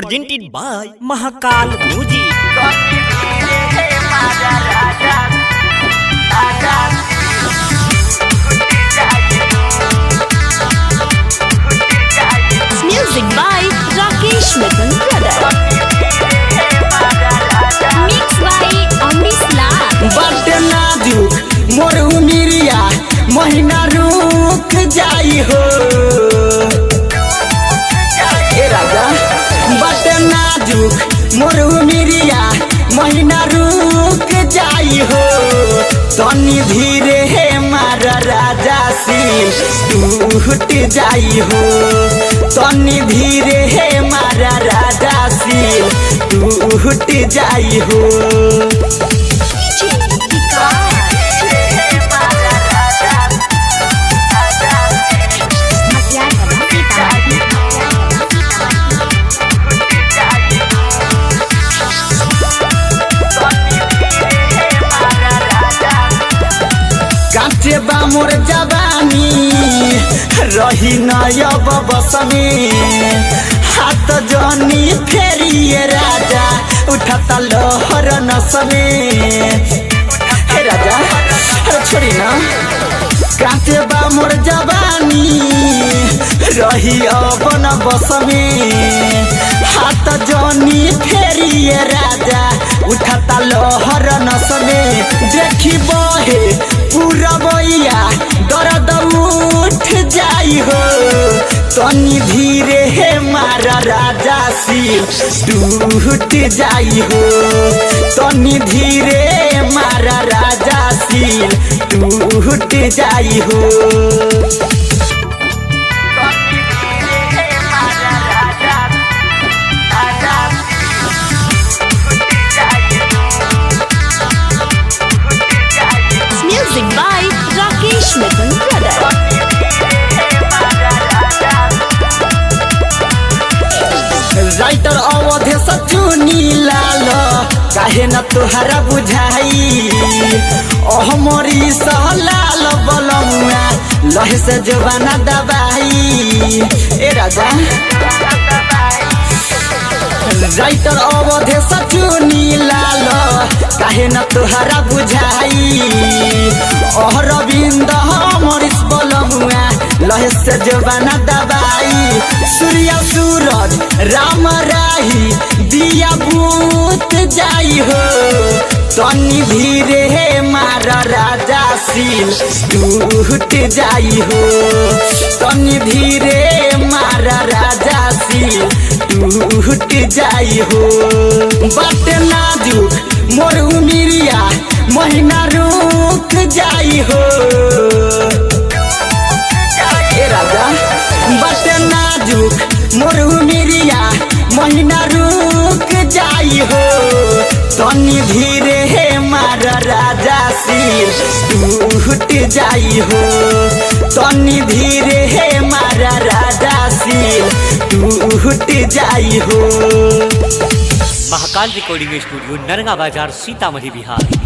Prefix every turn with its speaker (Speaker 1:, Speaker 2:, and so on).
Speaker 1: presented by Mahakal Music.
Speaker 2: Music by Rakesh Mithun Brother. Mixed by Amrish Lal.
Speaker 3: बटे नाजुक मोर उमिरिया महीना रुक जाई हो ए राजा। बटे नाजुक मोर उमिरिया महीना रुक जाई हो तनी धीरे हे मारा राजा सिल टूट जाई हो तनी धीरे हे मारा राजा सिल टूट जाई हो। काटे बा मोर जवानी रही नयब बसनी हाथ जनी फेरिए राजा उठाता लहर नसमे हे राजा छोड़ी ना। काटे बा मोर जवानी रही अपन बसमे हाथ जनी फेरिए राजा उठाता लहर नसमे देखी बहे पूरा बैया दर्द उठ जाई हो तनी धीरे हे मारा राजा सिल टूट जाई हो तनी धीरे मारा राजा सिल टूट जाई हो।
Speaker 2: Music by Rakesh Mithun Brother.
Speaker 3: Writer अवधे सचुनी लाल काहे न तोहरा बुझाई अहमरी सहलाल बलमुआ लहे से जवाना दबाई ए राजा। राइटर अवधे सचुनी लाल काहे न तोहरा बुझाई अरविंद हमरिस बलमुआ लहे से जवाना दबाई सूर्य सूरज राम राही दिया बूत जाई हो तनी धीरे हे मारा राजा सिल टूट जाई हो तनी धीरे मारा राजा सिल टूट जाई हो। बटे नाजुक मोर उमिरिया महीना रुक जाई हो ए राजा। बटे नाजुक मोर उमिरिया महीना रुक जाई हो तनी धीरे हे मारा राजा सिल टूट जाई हो तनी धीरे हे मारा राजा सिल टूट जाई हो।
Speaker 1: महाकाल रिकॉर्डिंग स्टूडियो नरगा बाजार सीतामढ़ी बिहार।